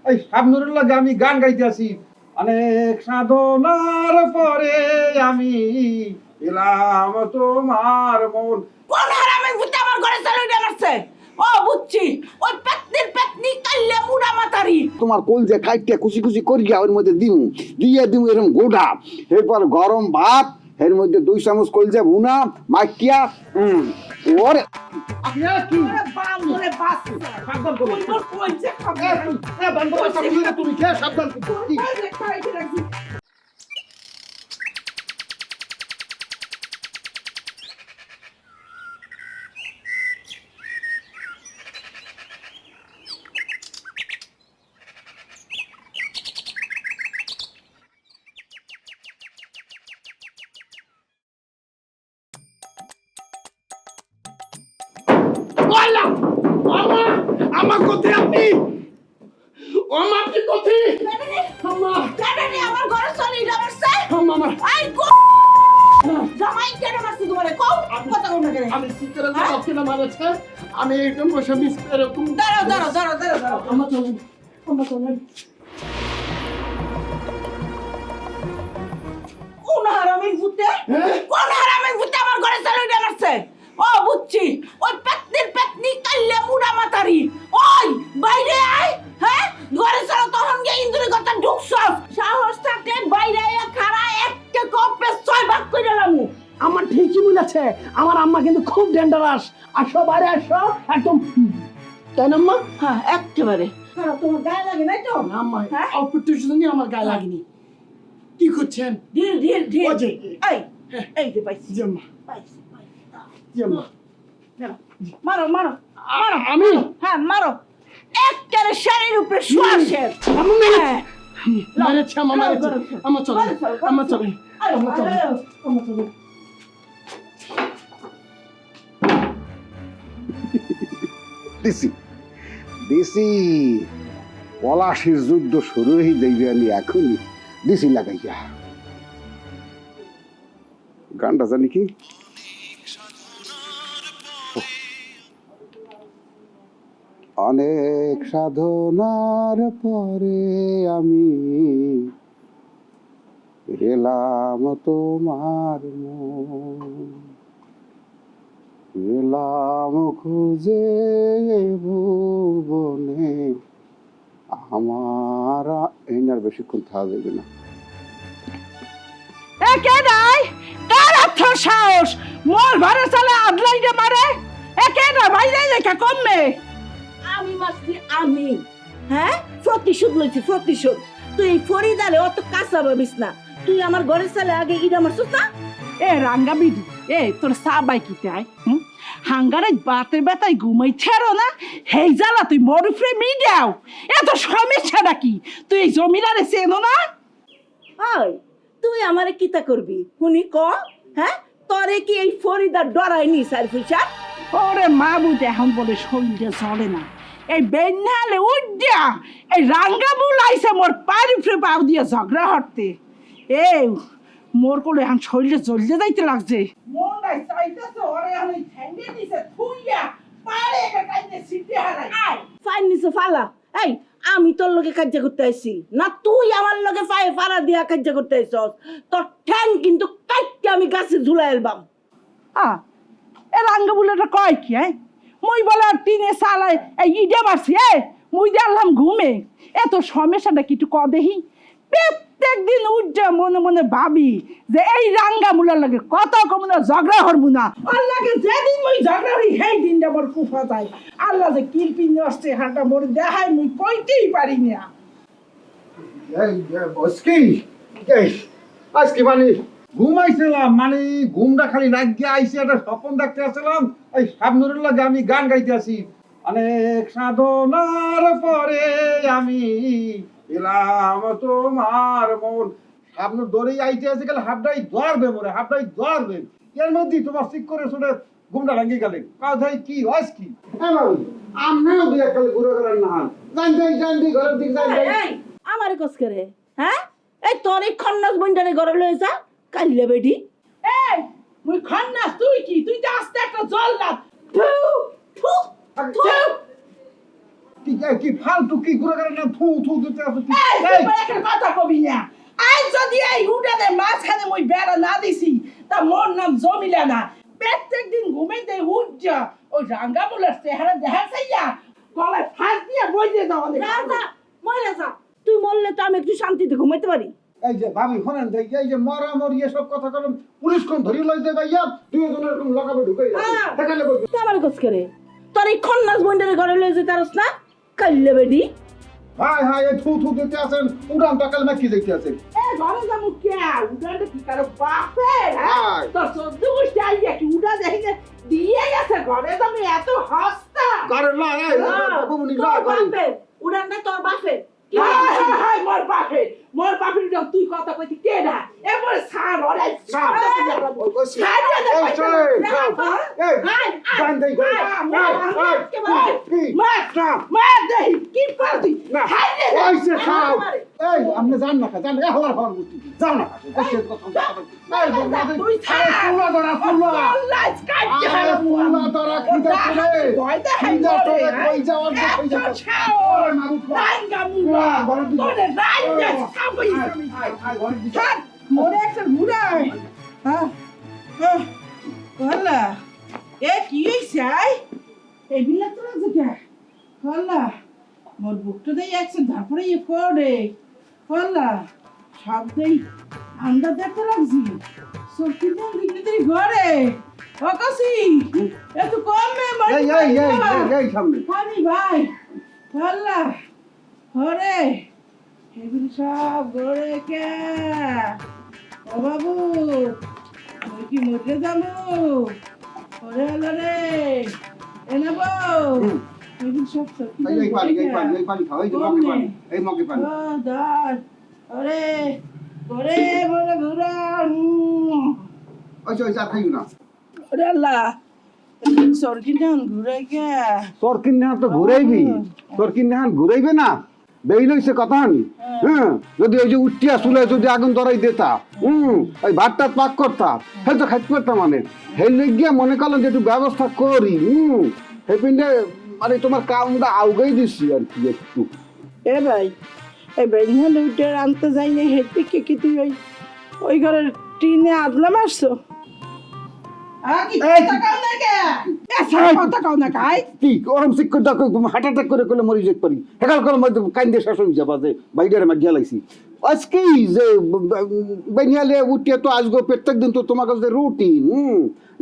এই শাবনুরের লাগে আমি গান গাইতে আছি। অনেক সাধনার পরে আমি এলাম তোমার মন। কোন হারামের ভূতে আমার ঘরে চালুইটা মারছে? ও বুঝছি, ওই পেতনির পেতনি কাইলে মুড়া মাতারি। তোমার কোল যে খাইতে খুশি খুশি করিয়া ওর মধ্যে দিমু এরকম গোটা, এরপর গরম ভাত, এর মধ্যে 2 চামচ কলজা ভুনা মাখিয়া ওরে বান্দরে বাস সাবধান করো। কইছে খাবে। তুমি খেয়ে সাবধান করো। আমার কোথায় আপনি? ওমা আপনি কোথায়? কেডানি আমার ঘরে চালুইটা মারছে? আমার আই গো জামাই কেন মারছে তোমারে? কও কথা কোন কেন? আমি সিস্টার আপনি না মারছে। আমি একদম বসে মিস এরকম দাঁড়াও। আমার চলেন। কোন হারামের ভূতে? কোন হারামের ভূতে আমার ঘরে চালুইটা মারছে? ও বুঝছি, ওই পেতনির পেতনি কাইলে মুড়া মাতারি। ওই বাইরে আয়, হ্যাঁ ঘরে চলো তখন গিয়ে ইন্দুরি কথা ঢুকছস। সাহস থাকলে বাইরে আয়, খাড়া একটা কপে 6 ভাগ করে লামু। আমার ঠিকই বলেছে, আমার আম্মা কিন্তু খুব ডেঞ্জারাস। আসো বাইরে আসো একদম। তাই না আম্মা? হ্যাঁ একেবারে। কারণ তোমার গায়ে লাগে নাই তো? না আম্মা, হ্যাঁ? অল্প একটু শুধু আমার গায়ে লাগেনি। কি করছেন? ঢিল ওই যে, এই যে পাইছি। জি আম্মা, পাইছি। জি আম্মা। মারো। আমি হ্যাঁ মারো। একেবারে শাড়ির উপরে শোয়াশের। আম্মা মেরেছে। হ্যাঁ। মারেছে আম্মা, মারেছে। আম্মা চলেন, আম্মা চলেন। দিছি পলাশির যুদ্ধ শুরু হয়ে যাইবে, আমি এখনই দিছি লাগাইয়া। গানটা জানি কি? অনেক সাধনার পরে আমি এলাম তোমার মন, এলাম খুঁজে ভুবনে আমার। এই আর বেশিক্ষণ থাকা যাবে না। একে নাই কার এত সাহস মোর ঘরে চলে আদলাইতে মারে? একে না বাইরে লেখা কমবে। আমি মারছি আমি, হ্যাঁ প্রতিশোধ লইছি প্রতিশোধ। তুই এই ফরিদারে অত কাঁচা ভাবিস না। তুই আমার ঘরে চলে আগে ইডা মারছিস না? এ রাঙ্গা বিডি, এ তোর সাবাই কি তাই হাঙ্গারে বাতে বেতাই ঘুমাইছারো না, হেই জ্বালা তুই মরুফরে মিডাও। এত সমস্যাটা কি? তুই এই জমিদারে চেনো না? ওই তুই আমারে কিতা করবি শুনি ক? হ্যাঁ তরে কি এই ফরিদার ডরাইনি স্যার ফুসা? ওরে মা বুঝে এখন বলে শরীরটা চলে না। এই বেন্যালে উজ্জা এই রাঙ্গা বুলাইছে মোর পারি ফ্রে পাও দিয়ে ঝগড়া হরতে। এ মোর কোলে এখন শরীরে জ্বলতে যাইতে লাগছে। মনটাই চাইতেছে ওরে আমি ঠ্যাঙ্গে দিছে থুইয়া পারে কাইতে সিটে হারাই। আয় ফাইন নিছে ফালা। এই আমি তোর লগে কাজ করতে আইছি না, তুই আমার লগে ফায়ে ফাড়া দিয়া কাজ করতে আইছস? তোর ঠ্যাং কিন্তু কাইতে আমি গাছে ঝুলাই আলবাম। এ রাঙ্গা বুলাটা কয় কি? মুই বলে টিনে সালাই এই ইডে মারছি। মুই দেখলাম ঘুমে। এত সমস্যাটা কি একটু ক দেখি। প্রত্যেক দিন উজ্জা মনে মনে ভাবি যে এই রাঙ্গা মুলার লাগে কত কমনা ঝগড়া হরবো না। আল্লাহকে যেদিন মুই ঝগড়া হই সেই দিনটা মোর কুফা যায়। আল্লাহ যে কিরপি নষ্ট হাঁটা মোর দেখায় মুই কইতেই পারি না। আজকে মানে ঘুমাইছিলাম, মানে ঘুমটা খালি লাগিয়ে আইসি, একটা স্বপ্ন দেখতে আসছিলাম। এই শাবনুরের লাগে আমি গান গাইতে আছি। অনেক সাধনার পরে আমি এলাম তোমার মন। শাবনুর দৌড়েই আইতে আছে, গেলে হাবডাই ধরবে মোরে, হাবডাই ধরবে। এর মধ্যেই তোমার ঠিক করে শুনে ঘুমটা ভাঙিয়ে গেলে। কাজ কি হয় কি? আমরাও দুই একটা ঘুরে ঘুরে না জান ঘরের দিকে এই আমারে কস করে, হ্যাঁ এই তোর এই খন্নাস বন্ডারে ঘরে লয়ে যা কাইলে বেডি। এই মুই খন্নাস, তুই কি? তুই তো আস্তে একটা জল না। থু থু থু। কি কি ফালতু কি ঘুরে গেলে না থু থু দিতে আছে তুই? এই এই, তুই একটা কথা কবি না আজ যদি এই উঠানে মাঝখানে মুই বেড়া না দিছি তা মোর নাম জমিলা না প্রত্যেক দিন ঘুমে দে উজ্জা ওই রাঙ্গা মুলার চেহারা দেখা চাইয়া গলায় ফাঁস দিয়ে বইতে দাও রাজা মরে যা তুই মরলে তো আমি একটু শান্তিতে ঘুমাইতে পারি। এই যে ভাবি শোনেন দেখ, এই যে মরামরি এসব কথা কলম পুলিশ কোন ধরি লই দে ভাইয়া তুই ওজন এরকম লাগাবে ঢুকাই দেখালে বলবি তুই আমার কাজ করে তোর এই খন্নাস বন্ডারে ঘরে লয়ে যেতে পারস না কাইলে বেডি। হাই হাই এই থু থু দিতে আছেন উড়ান টাকাল মাকি যাইতে আছেন। এ ঘরে যাবো কে উঠানটা কি কারো বাপের হ্যাঁ হাই। তোর চোদ্দ গোষ্ঠী আইয়া কি উঠা দেখি যে দিয়ে গেছে ঘরে যাবো এত হস্তা কারে না এই কবুনি না তোর করে বাপের উড়ান না তোর বাপের কি হাই হয়েছে? হাই হাই মোর বাপের তুই কথা কইতি কে না এবারে সার ওরে সার এই জান দেই করে মার দেই কি পারতি না ওইসে খাও এই আপনি জান না জান এ হওয়ার হওয়ার বুঝি যাও না কইছে কথা এই বন্ধু তুই থাক ফুলা ধরা ফুলা লাইস কাটতে আরে হবে ফুলা ধরা খিদা করে ভয়তে হাই খিদা করে করে কই যাওয়ার কই যাও ছাও রাঙ্গা মুলা তোরে রাঙ্গা খাবই ছাড় মোরে একটা মুড়াই হ্যাঁ হল্লা এ কি হইছে এই বিলা তো আছে কে হল্লা মোর বুকটা দেই একছে তারপরে এ পড়ে হল্লা সব দেই আন্ডা দেখতে লাগছি সত্যি তো দিকে ঘরে ও কাসি এত কম মে মারি এই সামনে হানি ভাই হল্লা হরে এগুলি সব ঘরে কে ও বাবু তুই কি মরে যাবো ওরে হলো রে এ নেব এগুলি সব সত্যি এই পানি খাও এই যে মগে পানি এই মগে পানি ও দাঁড় ওরে ওরে বলে ঘুরা ওই যে যা খাইও না ওরে আল্লাহ সরকিন ঘুরে কে তোর কিনে তো ঘুরাইবি তোর কিনে ঘুরাইবে না বেই লইছে কথা হানি হ্যাঁ যদি ওই যে উঠিয়া চুলে যদি আগুন ধরাই দেতা ওই ভাতটা পাক করতা হ্যাঁ তো খাইতে পারতাম মানে হেলে গিয়া মনে করলাম যে একটু ব্যবস্থা করি হে পিন্ডে মানে তোমার কামটা আউগাই দিছি আর কি একটু এ ভাই এই বেরিয়ে লুটে আনতে যাই না হেঁটে কে কি তুই ওই ঘরের টিনে আদলা মারছো কি ওরম শিক্ষক দেখো হার্ট অ্যাটাক করে করলে মরি যেতে পারি হেকাল করে মধ্যে কান্দে শেষ হয়ে যাবা যে বাইরে মার গেলাইছি আজকেই যে বেনিয়ালে উঠিয়ে তো আসবো প্রত্যেক দিন তো তোমার কাছে রুটিন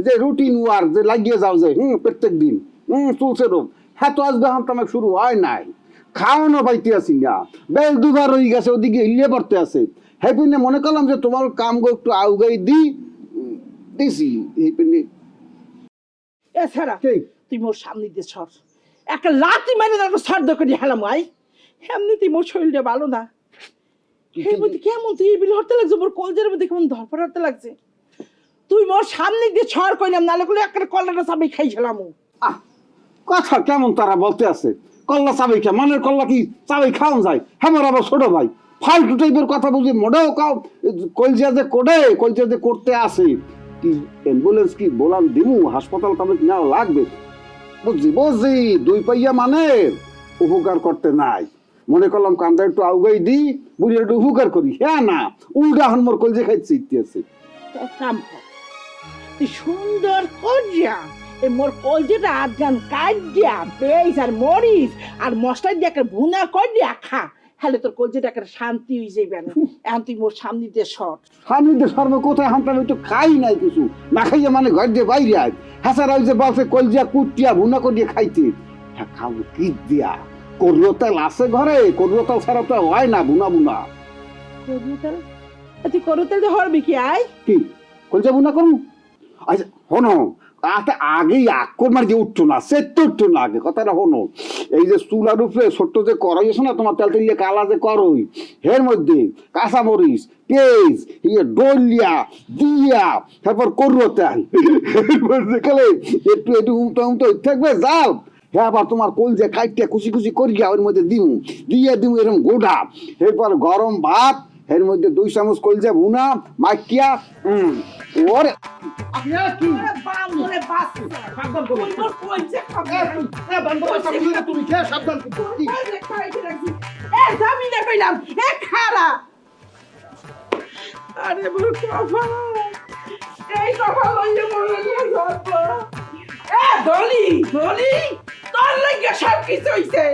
যে রুটিন ওয়ার যে লাগিয়ে যাও যে প্রত্যেক দিন চলছে রোগ হ্যাঁ তো আসবে হাম তোমার শুরু হয় নাই খাওয়ানো পাইতে আসি না বেশ দুবার রয়ে গেছে ওদিকে হিলিয়ে পড়তে আছে হ্যাপিনে মনে করলাম যে তোমার কাম একটু আউগাই দিছি হ্যাপিনে এছাড়া তুই মোর সামনে দিয়ে সর একটা লাথি মারি তারপর সর্দ করে হেলাম আই এমনিতেই মোর শরীরটা ভালো না এর মধ্যে কেমন তুই বিল হতে লাগছে মোর কলজের মধ্যে কেমন ধরপড় হতে লাগছে তুই মোর সামনে দিয়ে ছড় কইলাম নালে গুলো একটা কল্লাটা চাবি খাইছিলাম কথা কেমন তারা বলতে আছে কল্লা চাবি খা মনের কল্লা কি চাবি খাওয়া যায় হ্যাঁ আবার ছোট ভাই ফালতু টাইপের কথা বুঝি মোটেও কাও কলজিয়া যে করতে আসে কি অ্যাম্বুলেন্স কি বলান দিমু হাসপাতাল তাহলে নেওয়া লাগবে বুঝছি দুই পাইয়া মানে উপকার করতে নাই মনে করলাম কান্দা একটু আউগাই দিই বুঝি একটু উপকার করি হ্যাঁ না উল্টা হন মোর কলজে খাইতে ইচ্ছে আছে কাম কর তুই সুন্দর করিয়া এই মোর কলজেটা আধগান কাটিয়া পেঁয়াজ আর মরিচ আর মশলা দিয়ে একটা ভুনা করিয়া খা হলে তোর কলজেটা একটা শান্তি হয়ে যাইবে না এখন তুই মোর সামনে দিয়ে সর সামনে দিয়ে সর্ব কোথায় হামটা তো খাই নাই কিছু না খাইয়া মানে ঘর দিয়ে বাইরে আয় হাসার যে বলছে কলজিয়া কুটিয়া ভুনা করিয়া খাইতে হ্যাঁ খাবো কি দিয়া করলো তেল আছে ঘরে করলো তেল ছাড়া তো হয় না বুনা করুতেল তুই করুতেল দিয়ে হরবি কি আয় কি কলজিয়া বুনা করুন আচ্ছা হনো আগেই আকর মার যে উঠতো না সে তো উঠতো না আগে কথাটা হনো এই যে চুলার উপরে ছোট্ট যে করাই আছে না তোমার তেল তেলিয়ে কালা যে করই এর মধ্যে কাঁচামরিচ পেঁয়াজ ইয়ে ডলিয়া দিয়া তারপর করলো তেল খেলে একটু একটু উমটা থাকবে যাও হ্যাঁ আবার তোমার কল যে খাইতে খুশি করিয়া ওর মধ্যে দিমু এরকম গোটা এরপর গরম ভাত এর মধ্যে 2 চামচ কলজা ভুনা মাখিয়া ওরে আপনি আর কি বান্দরে বাচ্চা সাবধান করো তুই মোর কইছে খাবে বান্দর তুমি খেয়ে সাবধান করো কি? জামিনে কইলাম এ খারা আরে মোর কপাল এই কপাল লইয়ে মরে নিয়ে যাব এ দলি দলি তোর লাগে সব কিছু হইছে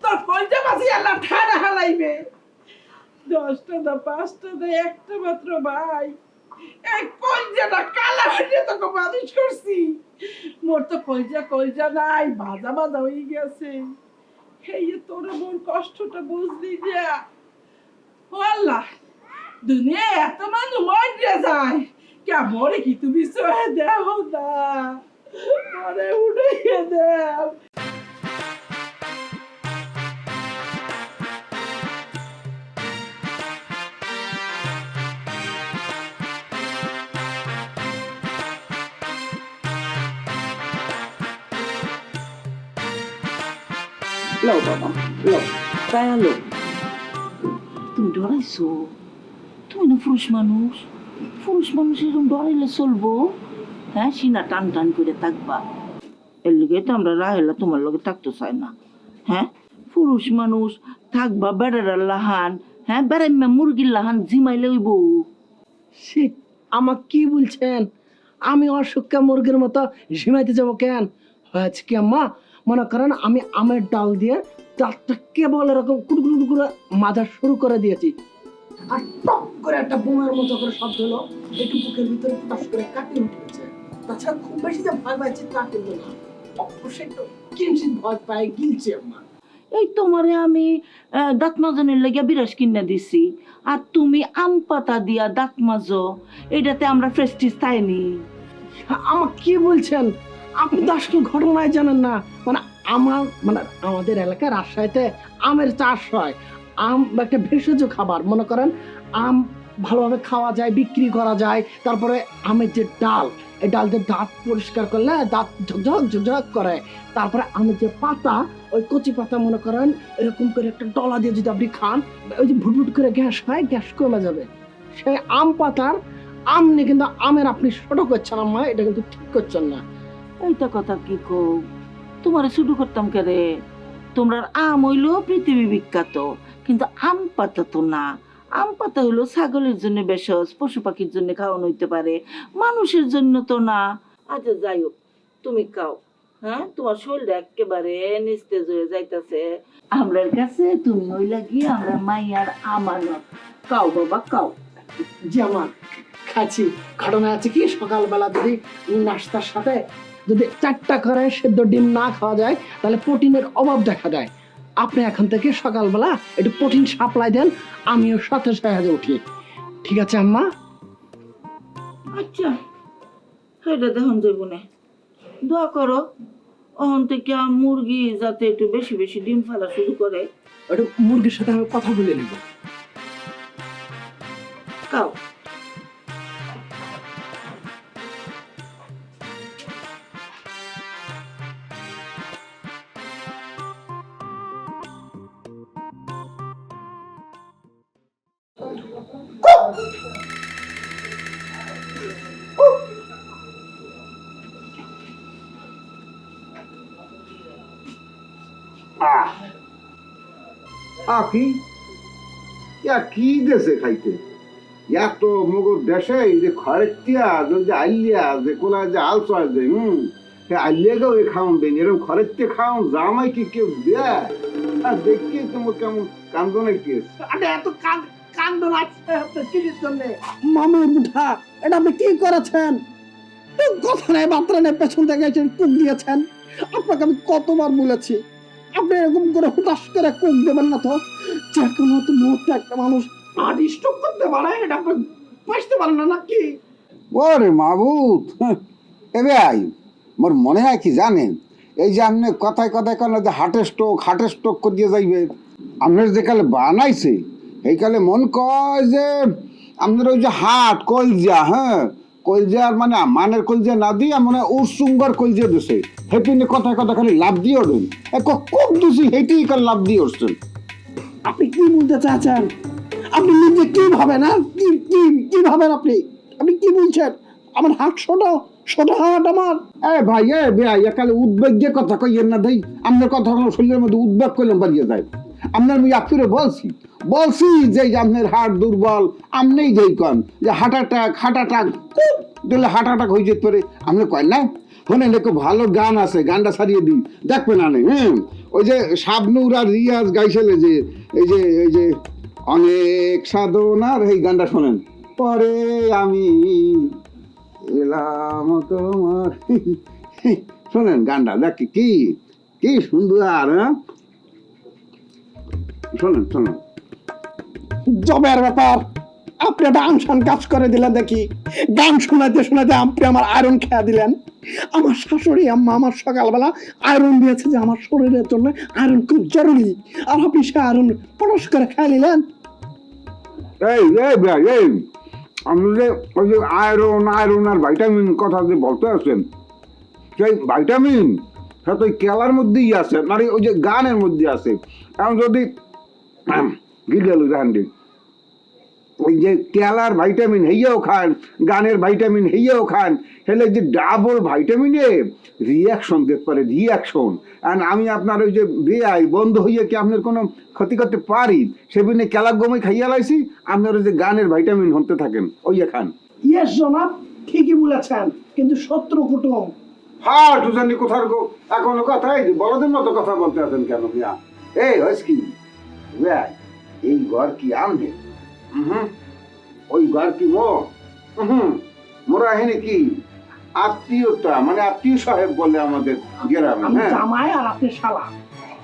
তোর কইতে বাসি আল্লাহ ঠাড়া হালাইবে 10টা না 5টা না একটা মাত্র ভাই এই কলজাটা কালা হয়ে তোকে বাদিশ করছি মোর তো কলজা নাই ভাজা ভাজা হয়ে গেছে এই তোর মোর কষ্টটা বুঝলি যা ও আল্লাহ দুনিয়া এত মানুষ মরে যায় কে মরে কি তুমি সহে দেও না মরে উঠে দেও লও বাবা লও তাই আলো তুমি ডরাইছো তুমি না পুরুষ মানুষ এরকম ডরাইলে চলবো হ্যাঁ সিনা টান টান করে থাকবা এর লিগে তো আমরা রাহেলা তোমার লগে থাকতে চাই না হ্যাঁ পুরুষ মানুষ থাকবা বেড়ার লাহান হ্যাঁ বেড়াইমা মুরগির লাহান জিমাইলে হইব সে আমার কি বলছেন আমি অসুখকে মুরগির মতো ঝিমাইতে যাবো কেন হয়েছে কি আম্মা মনে করেন আমি আমের ডাল দিয়ে ডালটা কেবল এরকম কুটকুটু করে মাজা শুরু করে দিয়েছি আর টপ করে একটা বোমের মতো করে শব্দ হলো একটু বুকের ভিতরে টাস করে কাটি উঠেছে তাছাড়া খুব বেশি যে ভয় পাচ্ছি তা কিন্তু না অবশ্যই একটু কিঞ্চিত ভয় পায় গিলছে আম্মা এই তোমারে আমি দাঁত মাজনের লেগে বিরাস কিনে দিছি আর তুমি আম পাতা দিয়া দাঁত মাজো এটাতে আমরা প্রেস্টিজ পাইনি আমার কি বলছেন আপনি তো আসলে ঘটনায় জানেন না মানে আমাদের এলাকার রাজশাহীতে আমের চাষ হয় আম একটা ভেষজ খাবার মনে করেন আম ভালোভাবে খাওয়া যায় বিক্রি করা যায় তারপরে আমের যে ডাল এই ডাল দিয়ে দাঁত পরিষ্কার করলে দাঁত ঝকঝক করে তারপরে আমের যে পাতা ওই কচি পাতা মনে করেন এরকম করে একটা ডলা দিয়ে যদি আপনি খান ওই যে ভুটভুট করে গ্যাস হয় গ্যাস কমে যাবে সেই আম পাতার আম নিয়ে কিন্তু আমের আপনি ছোট করছেন আম্মা এটা কিন্তু ঠিক করছেন না এইটা কথা কি কো তোমার শুরু করতাম কেরে তোমরা আম হইলো পৃথিবী বিখ্যাত কিন্তু আম পাতা তো না আম পাতা হইলো ছাগলের জন্য বেশস পশু পাখির জন্য খাওয়ানো হইতে পারে মানুষের জন্য তো না আচ্ছা যাই হোক তুমি খাও হ্যাঁ তোমার শরীরটা একেবারে নিস্তেজ হয়ে যাইতেছে আমরার কাছে তুমি হইলা গিয়ে আমরা মাইয়ার আমানত খাও বাবা খাও জি আমার খাচ্ছি ঘটনা আছে কি সকালবেলা যদি নাস্তার সাথে যদি 4টা করে সেদ্ধ ডিম না খাওয়া যায় তাহলে প্রোটিনের অভাব দেখা যায় আপনি এখন থেকে সকালবেলা একটু প্রোটিন সাপ্লাই দেন আমিও সাথে সাথে উঠি ঠিক আছে আম্মা আচ্ছা সেটা দেখুন যাইব না দোয়া করো অহন থেকে মুরগি যাতে একটু বেশি বেশি ডিম ফেলা শুরু করে একটু মুরগির সাথে আমি কথা বলে নিব খাও কি কি দেশে খাইতে এত মগর দেশে যে খড়ের টিয়া যে আইলিয়া যে কোলা যে আলস আছে আইলিয়াকেও এ খাওয়ান দেয়নি এরকম খড়ের টিয়া খাওয়ান জামাই কি কেউ দেয় আর দেখি তোমার কেমন কান্দনে কেস এত কান্দন আছে আপনার কিসের জন্য মামুর মুঠা এটা আপনি কি করেছেন কথা নাই বার্তা নেই পেছন থেকে এসে কুক দিয়েছেন আপনাকে আমি কতবার বলেছি আপনি এরকম করে হুটাস করে কুক দেবেন না তো যে কোনো তো মুহূর্তে একটা মানুষ আর স্ট্রোক করতে পারে এটা আপনি বাঁচতে পারেন না নাকি ওরে মাবুত এবে আই মোর মনে হয় কি জানেন এই যে আপনি কথায় কথায় কেন যে হার্টের স্ট্রোক করিয়ে যাইবে আপনার যে কালে বানাইছে এই কালে মন কয় যে আপনার ওই যে হাট কলজা কলজার মানে মানের কলজা না দিয়ে মানে উৎসুঙ্গর কলজা দিছে হেঁটে নিয়ে কথায় কথা খালি লাভ দিয়ে ওঠেন খুব দোষী হেঁটেই কাল লাভ দিয়ে উঠছেন আপনি কি বলতে চাচ্ছেন আপনি নিজে কি ভাবেন কি ভাবেন আপনি কি বলছেন আমার হাট ছোট হাট আমার। এ ভাই এ ভাই একালে উদ্বেগের কথা কইয়েন না দেই, আপনার কথা হলো শরীরের মধ্যে উদ্বেগ করলাম বাড়িয়ে যায়। আপনার মুই আফিরে বলছি যে আপনার হার্ট দুর্বল, আমনেই যেই কন যে হার্ট অ্যাটাক দিলে হার্ট অ্যাটাক হয়ে যেতে পারে, আপনি কয় না। শোনেন একটু ভালো গান আছে, গানটা ছাড়িয়ে দিই, দেখবেন না ওই যে শাবনূর আর রিয়াজ গাইছিল যে এই যে অনেক সাধনার এই গানটা শোনেন। পরে আমি এলাম তোমার শোনেন গানটা, দেখ কি সুন্দর। হ্যাঁ শোনেন জবের ব্যাপার, আপনি একটা আনসান কাজ করে দিলেন দেখি। গান শোনাতে আপনি আমার আয়রন খেয়া দিলেন। আমার শাশুড়ি আম্মা আমার সকালবেলা আয়রন দিয়েছে যে আমার শরীরের জন্য আয়রন খুব জরুরি, আর আপনি সে আয়রন পরশ করে খেয়ে নিলেন। এই আপনি যে ওই যে আয়রন আর ভাইটামিন কথা যে বলতে আছেন, সেই ভাইটামিন হয়তো ওই কেলার মধ্যেই আছে, মানে ওই যে গানের মধ্যে আছে। এখন যদি গিলালু জাহান্ডি ওই যে কেলার ভাইটামিন হইয়াও খান, গানের ভাইটামিন হইয়াও খান, হেলে যে ডাবল ভিটামিনে রিয়াকশন দেখতে পারে, রিয়াকশন। আর আমি আপনার ওই যে বেআই বন্ধ হইয়া কি আপনার কোনো ক্ষতি করতে পারি, সেদিনে কেলার গমই খাইয়া লাইছি, আপনার ওই যে গানের ভাইটামিন হতে থাকেন ওইয়া খান। ইয়েস জনাব, ঠিকই বলেছেন, কিন্তু শত্রু কুটুম। হ্যাঁ দুজানি কোথার গো এখনো কথা, এই যে বড়দের মতো কথা বলতে আছেন কেন মিয়া? এই হয়েছে কি বেআই, এই ঘর কি আমনে? ওই ঘর কি মোরা হেনে কি আত্মীয়তা, মানে আত্মীয় সাহেব বলে আমাদের গ্রামে। আমি হ্যাঁ জামাই আর আপনি শালা।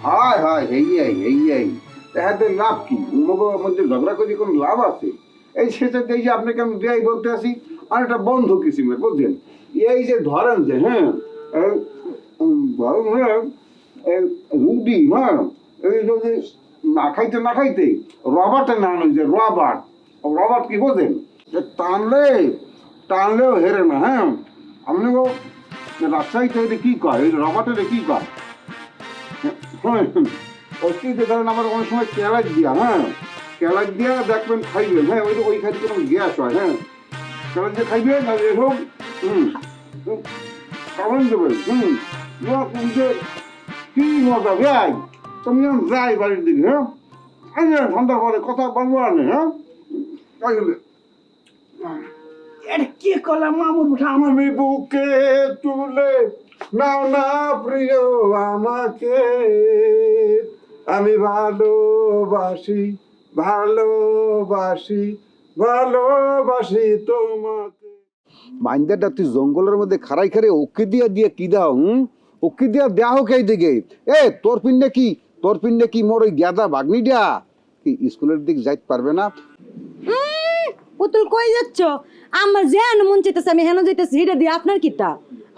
হয় এই তাহাদের লাভ কি? মধ্যে ঝগড়া করে কোনো লাভ আছে? এই সেটা এই যে আপনাকে আমি দেয়াই বলতে আসি, আর একটা বন্ধু কিসিমের বুঝছেন। এই যে ধরেন যে রুডি, এই যদি না খাইতে রবার্টে না আনো, যে রবার্ট কি বোঝেন, টানলেও হেরে না। হ্যাঁ আপনি রাজশাহীতে এটা কি কয়, এই রবার্টের কি কয়? ধরেন আমার অনেক সময় ক্যালাজ দিয়া, ক্যালাজ দিয়া দেখবেন খাইবেন, ওই খাইতে কোনো গ্যাস হয়। ক্যালাজ দিয়ে খাইবেন আর এরকম খাবেন দেবেন। কি মজা ভাই, তুমি যাই বাড়ির দিকে। ঠান্ডার পরে কথা বলবো আর নেই। এটা কি করলাম মামুর উঠা আমার। আমি বুকে তুলে নাও না প্রিয় আমাকে, আমি ভালোবাসি তোমাকে। মাইন্দাটা তুই জঙ্গলের মধ্যে খারাই ওকে দিয়া কি দাও? ওকে দিয়া দেয়া হোক এই দিকে। তোর পিন্ডে কি মোর ওই গ্যাদা ভাগ্নিটা কি স্কুলের দিক যাইতে পারবে না? পুতুল কই যাচ্ছ? আমার যে মন চাইতেছে আমি হেন যাইতেছি, হিটা দিয়ে আপনার কিতা?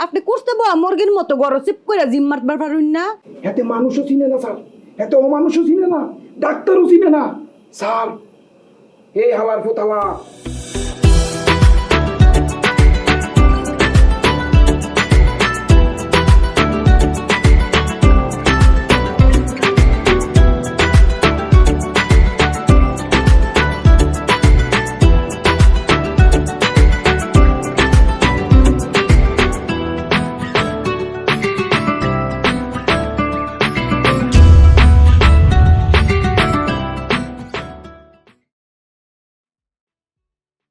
আপনি করতে বয়া মুরগির মতো গড় চিপ করে জিম মারবার পারুন না। এতে মানুষও চিনে না স্যার, এতে অমানুষও চিনে না, ডাক্তারও চিনে না স্যার। এই হালার ফোতালা